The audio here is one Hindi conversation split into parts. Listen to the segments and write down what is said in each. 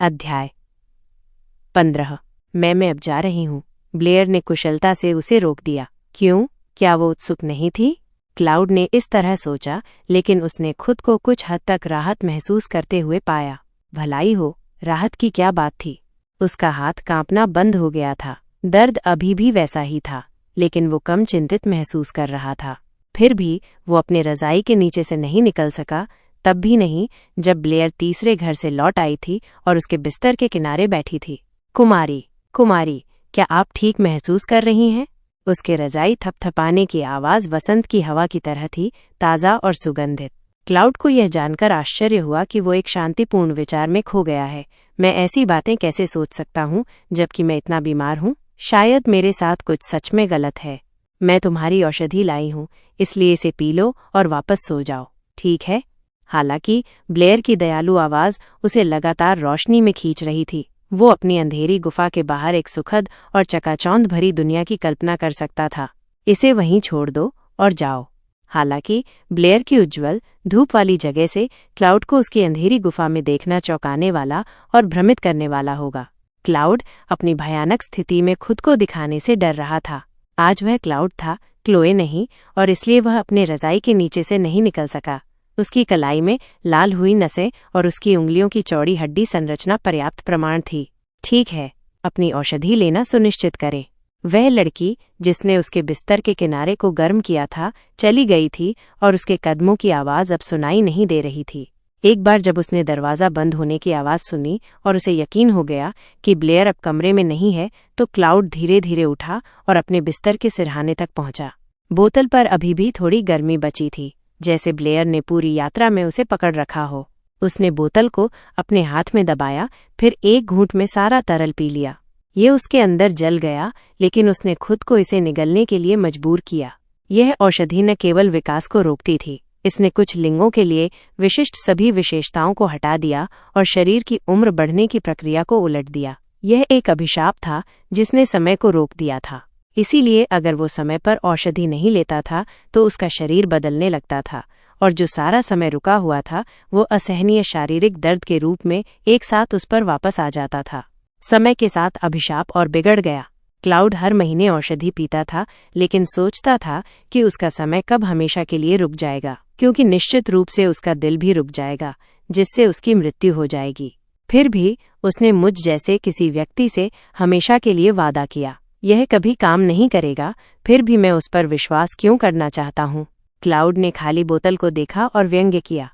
अध्याय 15। मैं अब जा रही हूँ। ब्लेयर ने कुशलता से उसे रोक दिया। क्यों? क्या वो उत्सुक नहीं थी? क्लाउड ने इस तरह सोचा, लेकिन उसने खुद को कुछ हद तक राहत महसूस करते हुए पाया। भलाई हो, राहत की क्या बात थी? उसका हाथ कांपना बंद हो गया था। दर्द अभी भी वैसा ही था, लेकिन वो कम चिंतित महसूस कर रहा था। फिर भी वो अपने रजाई के नीचे से नहीं निकल सका, तब भी नहीं जब ब्लेयर तीसरे घर से लौट आई थी और उसके बिस्तर के किनारे बैठी थी। कुमारी, क्या आप ठीक महसूस कर रही हैं? उसके रजाई थपथपाने की आवाज़ वसंत की हवा की तरह थी, ताज़ा और सुगंधित। क्लाउड को यह जानकर आश्चर्य हुआ कि वो एक शांतिपूर्ण विचार में खो गया है। मैं ऐसी बातें कैसे सोच सकता हूँ जबकि मैं इतना बीमार हूँ? शायद मेरे साथ कुछ सच में गलत है। मैं तुम्हारी औषधि लाई हूँ, इसलिए इसे पी लो और वापस सो जाओ, ठीक है? हालांकि ब्लेयर की दयालु आवाज़ उसे लगातार रोशनी में खींच रही थी। वो अपनी अंधेरी गुफा के बाहर एक सुखद और चकाचौंध भरी दुनिया की कल्पना कर सकता था। इसे वहीं छोड़ दो और जाओ। हालांकि ब्लेयर की उज्ज्वल धूप वाली जगह से क्लाउड को उसकी अंधेरी गुफा में देखना चौंकाने वाला और भ्रमित करने वाला होगा। क्लाउड अपनी भयानक स्थिति में खुद को दिखाने से डर रहा था। आज वह क्लाउड था, क्लोए नहीं, और इसलिए वह अपने रजाई के नीचे से नहीं निकल सका। उसकी कलाई में लाल हुई नसें और उसकी उंगलियों की चौड़ी हड्डी संरचना पर्याप्त प्रमाण थी। ठीक है, अपनी औषधि लेना सुनिश्चित करें। वह लड़की जिसने उसके बिस्तर के किनारे को गर्म किया था, चली गई थी और उसके कदमों की आवाज़ अब सुनाई नहीं दे रही थी। एक बार जब उसने दरवाज़ा बंद होने की आवाज़ सुनी और उसे यकीन हो गया कि ब्लेयर अब कमरे में नहीं है, तो क्लाउड धीरे धीरे उठा और अपने बिस्तर के सिरहाने तक पहुंचा। बोतल पर अभी भी थोड़ी गर्मी बची थी, जैसे ब्लेयर ने पूरी यात्रा में उसे पकड़ रखा हो। उसने बोतल को अपने हाथ में दबाया, फिर एक घूंट में सारा तरल पी लिया। ये उसके अंदर जल गया, लेकिन उसने खुद को इसे निगलने के लिए मजबूर किया। यह औषधि न केवल विकास को रोकती थी, इसने कुछ लिंगों के लिए विशिष्ट सभी विशेषताओं को हटा दिया और शरीर की उम्र बढ़ने की प्रक्रिया को उलट दिया। यह एक अभिशाप था जिसने समय को रोक दिया था। इसीलिए अगर वो समय पर औषधि नहीं लेता था तो उसका शरीर बदलने लगता था, और जो सारा समय रुका हुआ था वो असहनीय शारीरिक दर्द के रूप में एक साथ उस पर वापस आ जाता था। समय के साथ अभिशाप और बिगड़ गया। क्लाउड हर महीने औषधि पीता था, लेकिन सोचता था कि उसका समय कब हमेशा के लिए रुक जाएगा, क्योंकि निश्चित रूप से उसका दिल भी रुक जाएगा, जिससे उसकी मृत्यु हो जाएगी। फिर भी उसने मुझ जैसे किसी व्यक्ति से हमेशा के लिए वादा किया। यह कभी काम नहीं करेगा, फिर भी मैं उस पर विश्वास क्यों करना चाहता हूँ? क्लाउड ने खाली बोतल को देखा और व्यंग्य किया।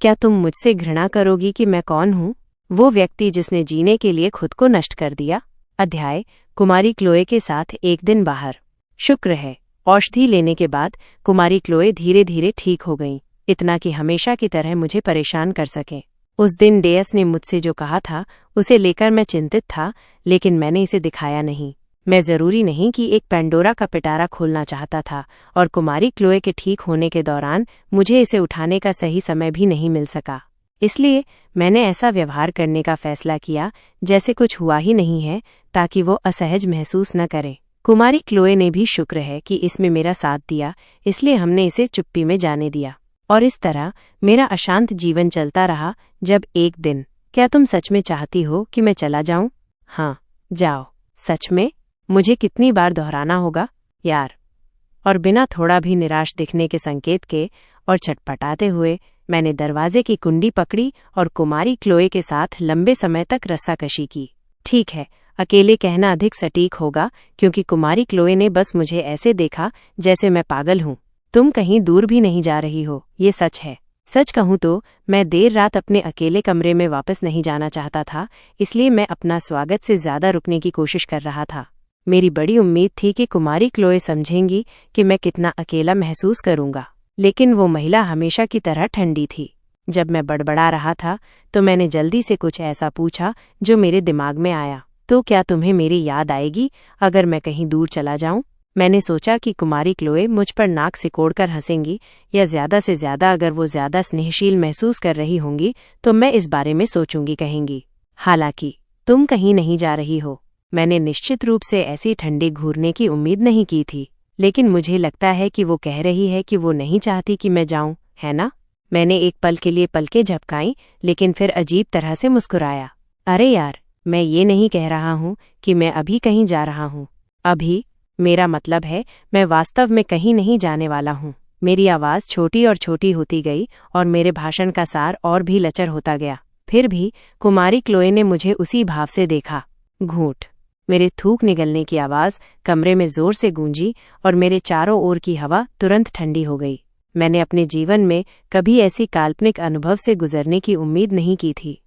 क्या तुम मुझसे घृणा करोगी कि मैं कौन हूँ? वो व्यक्ति जिसने जीने के लिए खुद को नष्ट कर दिया। अध्याय कुमारी क्लोए के साथ एक दिन बाहर। शुक्र है, औषधि लेने के बाद कुमारी क्लोए धीरे धीरे ठीक हो गईं, इतना कि हमेशा की तरह मुझे परेशान कर सकें। उस दिन डेयस ने मुझसे जो कहा था उसे लेकर मैं चिंतित था, लेकिन मैंने इसे दिखाया नहीं। मैं जरूरी नहीं कि एक पेंडोरा का पिटारा खोलना चाहता था, और कुमारी क्लोए के ठीक होने के दौरान मुझे इसे उठाने का सही समय भी नहीं मिल सका। इसलिए मैंने ऐसा व्यवहार करने का फैसला किया जैसे कुछ हुआ ही नहीं है, ताकि वो असहज महसूस न करे। कुमारी क्लोए ने भी शुक्र है कि इसमें मेरा साथ दिया, इसलिए हमने इसे चुप्पी में जाने दिया, और इस तरह मेरा अशांत जीवन चलता रहा। जब एक दिन, क्या तुम सच में चाहती हो कि मैं चला जाऊं? हाँ, जाओ। सच में? मुझे कितनी बार दोहराना होगा यार? और बिना थोड़ा भी निराश दिखने के संकेत के और छटपटाते हुए मैंने दरवाजे की कुंडी पकड़ी और कुमारी क्लोए के साथ लंबे समय तक रस्साकशी की। ठीक है, अकेले कहना अधिक सटीक होगा, क्योंकि कुमारी क्लोए ने बस मुझे ऐसे देखा जैसे मैं पागल हूँ। तुम कहीं दूर भी नहीं जा रही हो, ये सच है। सच कहूँ तो मैं देर रात अपने अकेले कमरे में वापस नहीं जाना चाहता था, इसलिए मैं अपना स्वागत से ज्यादा रुकने की कोशिश कर रहा था। मेरी बड़ी उम्मीद थी कि कुमारी क्लोए समझेंगी कि मैं कितना अकेला महसूस करूंगा, लेकिन वो महिला हमेशा की तरह ठंडी थी। जब मैं बड़बड़ा रहा था तो मैंने जल्दी से कुछ ऐसा पूछा जो मेरे दिमाग में आया। तो क्या तुम्हें मेरी याद आएगी अगर मैं कहीं दूर चला जाऊं? मैंने सोचा कि कुमारी क्लोए मुझ पर नाक सिकोड़कर हंसेंगी, या ज्यादा से ज्यादा अगर वो ज्यादा स्नेहशील महसूस कर रही होंगी तो मैं इस बारे में सोचूंगी कहेंगी। हालांकि तुम कहीं नहीं जा रही हो। मैंने निश्चित रूप से ऐसी ठंडी घूरने की उम्मीद नहीं की थी, लेकिन मुझे लगता है कि वो कह रही है कि वो नहीं चाहती कि मैं जाऊं, है ना? मैंने एक पल के लिए पलकें झपकाईं, लेकिन फिर अजीब तरह से मुस्कुराया। अरे यार, मैं ये नहीं कह रहा हूँ कि मैं अभी कहीं जा रहा हूँ। अभी मेरा मतलब है मैं वास्तव में कहीं नहीं जाने वाला हूँ। मेरी आवाज़ छोटी और छोटी होती गई और मेरे भाषण का सार और भी लचर होता गया। फिर भी कुमारी क्लोए ने मुझे उसी भाव से देखा। घूंट। मेरे थूक निगलने की आवाज़ कमरे में जोर से गूंजी और मेरे चारों ओर की हवा तुरंत ठंडी हो गई। मैंने अपने जीवन में कभी ऐसी काल्पनिक अनुभव से गुजरने की उम्मीद नहीं की थी।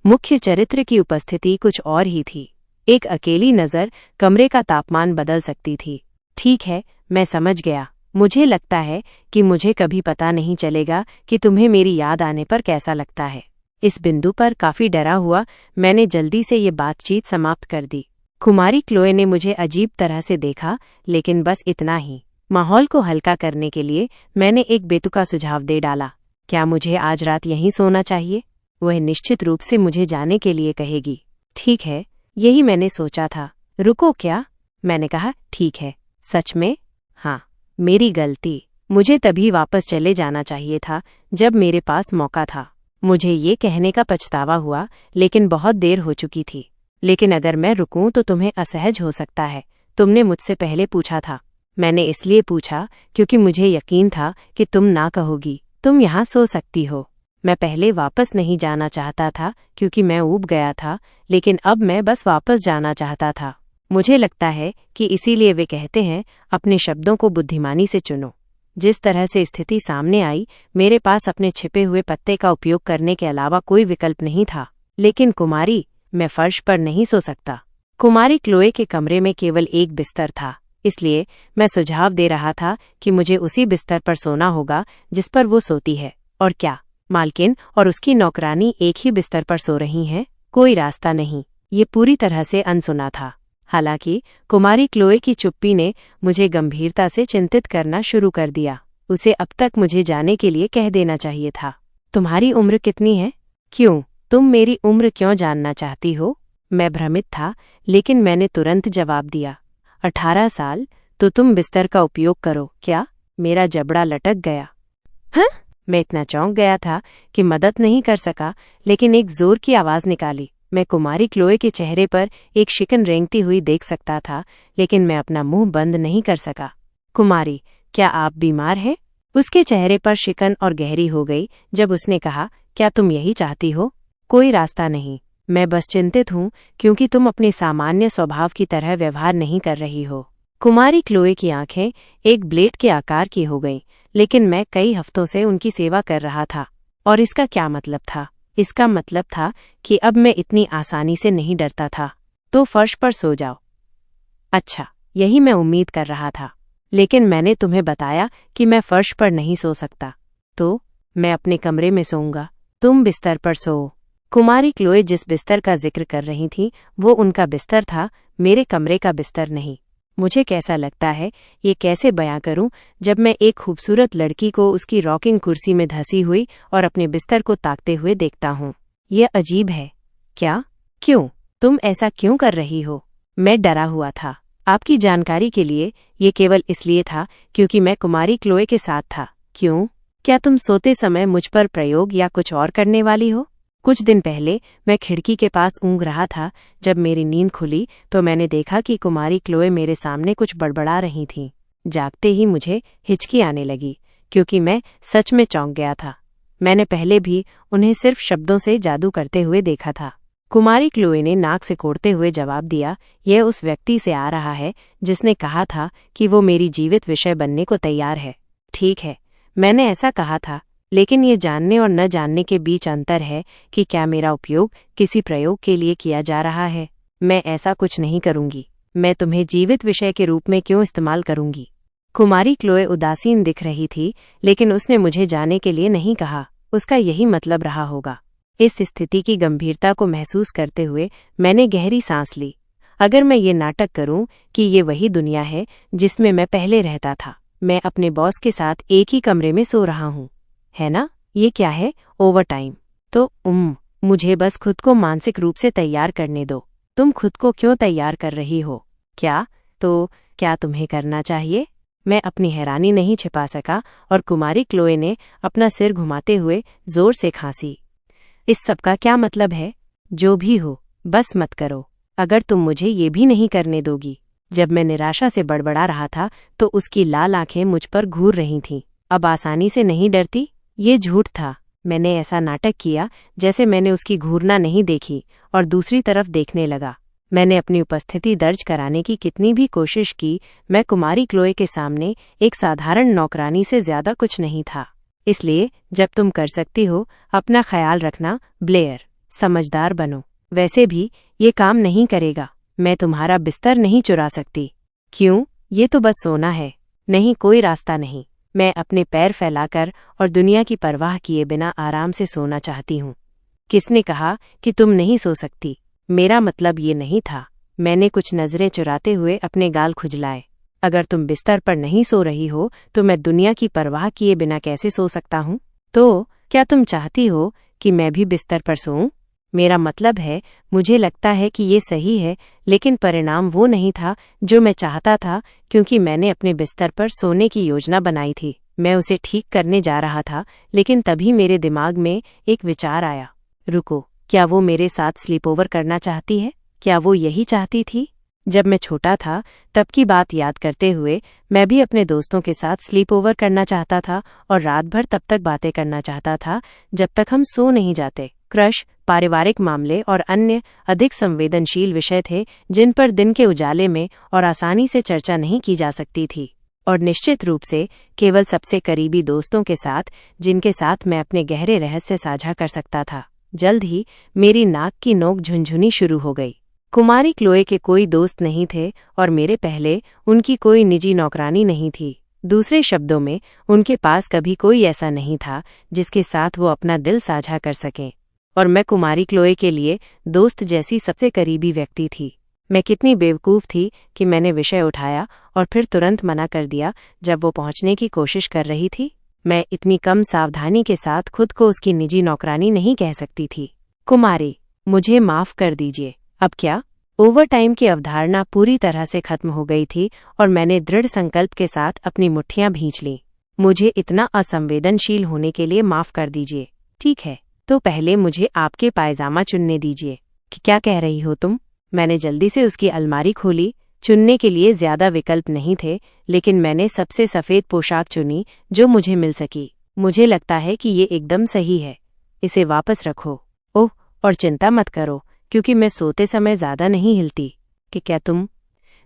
मुख्य चरित्र की उपस्थिति कुछ और ही थी। एक अकेली नज़र कमरे का तापमान बदल सकती थी। ठीक है, मैं समझ गया। मुझे लगता है कि मुझे कभी पता नहीं चलेगा कि तुम्हें मेरी याद आने पर कैसा लगता है। इस बिंदु पर काफी डरा हुआ मैंने जल्दी से ये बातचीत समाप्त कर दी। कुमारी क्लोए ने मुझे अजीब तरह से देखा, लेकिन बस इतना ही। माहौल को हल्का करने के लिए मैंने एक बेतुका सुझाव दे डाला। क्या मुझे आज रात यहीं सोना चाहिए? वह निश्चित रूप से मुझे जाने के लिए कहेगी। ठीक है, यही मैंने सोचा था। रुको क्या? मैंने कहा। ठीक है। सच में? हाँ, मेरी गलती। मुझे तभी वापस चले जाना चाहिए था जब मेरे पास मौका था। मुझे ये कहने का पछतावा हुआ, लेकिन बहुत देर हो चुकी थी। लेकिन अगर मैं रुकूं तो तुम्हें असहज हो सकता है। तुमने मुझसे पहले पूछा था। मैंने इसलिए पूछा क्योंकि मुझे यकीन था कि तुम ना कहोगी। तुम यहाँ सो सकती हो। मैं पहले वापस नहीं जाना चाहता था क्योंकि मैं ऊब गया था, लेकिन अब मैं बस वापस जाना चाहता था। मुझे लगता है कि इसीलिए वे कहते हैं, अपने शब्दों को बुद्धिमानी से चुनो। जिस तरह से स्थिति सामने आई, मेरे पास अपने छिपे हुए पत्ते का उपयोग करने के अलावा कोई विकल्प नहीं था। लेकिन कुमारी, मैं फर्श पर नहीं सो सकता। कुमारी क्लोए के कमरे में केवल एक बिस्तर था, इसलिए मैं सुझाव दे रहा था कि मुझे उसी बिस्तर पर सोना होगा जिस पर वो सोती है। और क्या मालकिन और उसकी नौकरानी एक ही बिस्तर पर सो रही हैं? कोई रास्ता नहीं। ये पूरी तरह से अनसुना था। हालांकि कुमारी क्लोए की चुप्पी ने मुझे गंभीरता से चिंतित करना शुरू कर दिया। उसे अब तक मुझे जाने के लिए कह देना चाहिए था। तुम्हारी उम्र कितनी है? क्यों? तुम मेरी उम्र क्यों जानना चाहती हो? मैं भ्रमित था, लेकिन मैंने तुरंत जवाब दिया। 18 साल। तो तुम बिस्तर का उपयोग करो क्या? मेरा जबड़ा लटक गया। हाँ? मैं इतना चौंक गया था कि मदद नहीं कर सका, लेकिन एक जोर की आवाज़ निकाली। मैं कुमारी क्लोए के चेहरे पर एक शिकन रेंगती हुई देख सकता था, लेकिन मैं अपना मुंह बंद नहीं कर सका। कुमारी, क्या आप बीमार हैं? उसके चेहरे पर शिकन और गहरी हो गई जब उसने कहा, क्या तुम यही चाहती हो? कोई रास्ता नहीं। मैं बस चिंतित हूँ क्योंकि तुम अपने सामान्य स्वभाव की तरह व्यवहार नहीं कर रही हो। कुमारी क्लोए की आंखें एक ब्लेड के आकार की हो गईं, लेकिन मैं कई हफ्तों से उनकी सेवा कर रहा था। और इसका क्या मतलब था? इसका मतलब था कि अब मैं इतनी आसानी से नहीं डरता था। तो फर्श पर सो जाओ। अच्छा, यही मैं उम्मीद कर रहा था। लेकिन मैंने तुम्हें बताया कि मैं फर्श पर नहीं सो सकता। तो मैं अपने कमरे में सोऊंगा। तुम बिस्तर पर सो। कुमारी क्लोए जिस बिस्तर का जिक्र कर रही थी, वो उनका बिस्तर था, मेरे कमरे का बिस्तर नहीं। मुझे कैसा लगता है, ये कैसे बयां करूं, जब मैं एक खूबसूरत लड़की को उसकी रॉकिंग कुर्सी में धंसी हुई और अपने बिस्तर को ताकते हुए देखता हूं। यह अजीब है। क्या? क्यों? तुम ऐसा क्यों कर रही हो? मैं डरा हुआ था। आपकी जानकारी के लिए, ये केवल इसलिए था क्योंकि मैं कुमारी क्लोए के साथ था। क्यों? क्या तुम सोते समय मुझ पर प्रयोग या कुछ और करने वाली हो? कुछ दिन पहले मैं खिड़की के पास ऊँघ रहा था। जब मेरी नींद खुली तो मैंने देखा कि कुमारी क्लोए मेरे सामने कुछ बड़बड़ा रही थीं। जागते ही मुझे हिचकी आने लगी, क्योंकि मैं सच में चौंक गया था। मैंने पहले भी उन्हें सिर्फ शब्दों से जादू करते हुए देखा था। कुमारी क्लोए ने नाक से कोड़ते हुए जवाब दिया, यह उस व्यक्ति से आ रहा है जिसने कहा था कि वो मेरी जीवित विषय बनने को तैयार है। ठीक है, मैंने ऐसा कहा था, लेकिन ये जानने और न जानने के बीच अंतर है कि क्या मेरा उपयोग किसी प्रयोग के लिए किया जा रहा है। मैं ऐसा कुछ नहीं करूंगी। मैं तुम्हें जीवित विषय के रूप में क्यों इस्तेमाल करूंगी? कुमारी क्लोए उदासीन दिख रही थी, लेकिन उसने मुझे जाने के लिए नहीं कहा। उसका यही मतलब रहा होगा। इस स्थिति की गंभीरता को महसूस करते हुए मैंने गहरी सांस ली। अगर मैं ये नाटक करूं कि ये वही दुनिया है जिसमें मैं पहले रहता था, मैं अपने बॉस के साथ एक ही कमरे में सो रहा हूं, है ना? ये क्या है? Over time. तो मुझे बस खुद को मानसिक रूप से तैयार करने दो। तुम खुद को क्यों तैयार कर रही हो? क्या? तो क्या तुम्हें करना चाहिए? मैं अपनी हैरानी नहीं छिपा सका और कुमारी क्लोए ने अपना सिर घुमाते हुए जोर से खांसी। इस सब का क्या मतलब है? जो भी हो, बस मत करो, अगर तुम मुझे ये भी नहीं करने दोगी। जब मैं निराशा से बड़बड़ा रहा था तो उसकी लाल आंखें मुझ पर घूर रही थीं। अब आसानी से नहीं डरती? ये झूठ था। मैंने ऐसा नाटक किया जैसे मैंने उसकी घूरना नहीं देखी और दूसरी तरफ देखने लगा। मैंने अपनी उपस्थिति दर्ज कराने की कितनी भी कोशिश की, मैं कुमारी क्लोए के सामने एक साधारण नौकरानी से ज्यादा कुछ नहीं था। इसलिए जब तुम कर सकती हो, अपना ख्याल रखना ब्लेयर। समझदार बनो। वैसे भी ये काम नहीं करेगा। मैं तुम्हारा बिस्तर नहीं चुरा सकती। क्यों? ये तो बस सोना है। नहीं, कोई रास्ता नहीं। मैं अपने पैर फैलाकर और दुनिया की परवाह किए बिना आराम से सोना चाहती हूँ। किसने कहा कि तुम नहीं सो सकती? मेरा मतलब ये नहीं था। मैंने कुछ नजरें चुराते हुए अपने गाल खुजलाए। अगर तुम बिस्तर पर नहीं सो रही हो तो मैं दुनिया की परवाह किए बिना कैसे सो सकता हूँ? तो क्या तुम चाहती हो कि मैं भी बिस्तर पर सोऊं? मेरा मतलब है, मुझे लगता है कि ये सही है, लेकिन परिणाम वो नहीं था जो मैं चाहता था, क्योंकि मैंने अपने बिस्तर पर सोने की योजना बनाई थी। मैं उसे ठीक करने जा रहा था, लेकिन तभी मेरे दिमाग में एक विचार आया। रुको, क्या वो मेरे साथ स्लीप ओवर करना चाहती है? क्या वो यही चाहती थी? जब मैं छोटा था तब की बात याद करते हुए मैं भी अपने दोस्तों के साथ स्लीप ओवर करना चाहता था और रात भर तब तक बातें करना चाहता था जब तक हम सो नहीं जाते। क्रश, पारिवारिक मामले और अन्य अधिक संवेदनशील विषय थे जिन पर दिन के उजाले में और आसानी से चर्चा नहीं की जा सकती थी, और निश्चित रूप से केवल सबसे करीबी दोस्तों के साथ, जिनके साथ मैं अपने गहरे रहस्य साझा कर सकता था। जल्द ही मेरी नाक की नोक झुनझुनी शुरू हो गई। कुमारी क्लोए के कोई दोस्त नहीं थे और मेरे पहले उनकी कोई निजी नौकरानी नहीं थी। दूसरे शब्दों में, उनके पास कभी कोई ऐसा नहीं था जिसके साथ वो अपना दिल साझा कर सकें, और मैं कुमारी क्लोए के लिए दोस्त जैसी सबसे करीबी व्यक्ति थी। मैं कितनी बेवकूफ़ थी कि मैंने विषय उठाया और फिर तुरंत मना कर दिया जब वो पहुंचने की कोशिश कर रही थी। मैं इतनी कम सावधानी के साथ खुद को उसकी निजी नौकरानी नहीं कह सकती थी। कुमारी, मुझे माफ़ कर दीजिए। अब क्या? ओवरटाइम की अवधारणा पूरी तरह से खत्म हो गई थी और मैंने दृढ़ संकल्प के साथ अपनी मुट्ठियां भींच लीं। मुझे इतना असंवेदनशील होने के लिए माफ़ कर दीजिए। ठीक है, तो पहले मुझे आपके पायजामा चुनने दीजिए। कि क्या कह रही हो तुम? मैंने जल्दी से उसकी अलमारी खोली। चुनने के लिए ज्यादा विकल्प नहीं थे, लेकिन मैंने सबसे सफ़ेद पोशाक चुनी जो मुझे मिल सकी। मुझे लगता है कि ये एकदम सही है। इसे वापस रखो। ओह, और चिंता मत करो, क्योंकि मैं सोते समय ज्यादा नहीं हिलती। कि क्या तुम?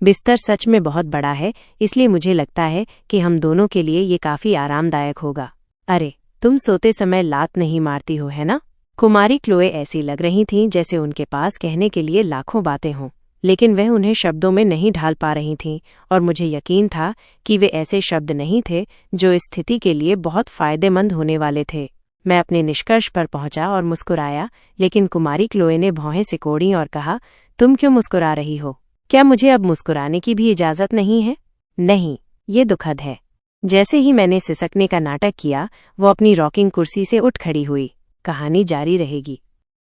बिस्तर सच में बहुत बड़ा है, इसलिए मुझे लगता है कि हम दोनों के लिए ये काफी आरामदायक होगा। अरे, तुम सोते समय लात नहीं मारती हो, है ना? कुमारी क्लोए ऐसी लग रही थीं जैसे उनके पास कहने के लिए लाखों बातें हों, लेकिन वह उन्हें शब्दों में नहीं ढाल पा रही थीं, और मुझे यकीन था कि वे ऐसे शब्द नहीं थे जो इस स्थिति के लिए बहुत फायदेमंद होने वाले थे। मैं अपने निष्कर्ष पर पहुंचा और मुस्कुराया, लेकिन कुमारी क्लोए ने भौहें सिकोड़ी और कहा, तुम क्यों मुस्कुरा रही हो? क्या मुझे अब मुस्कुराने की भी इजाजत नहीं है? नहीं, ये दुखद है। जैसे ही मैंने सिसकने का नाटक किया, वो अपनी रॉकिंग कुर्सी से उठ खड़ी हुई। कहानी जारी रहेगी।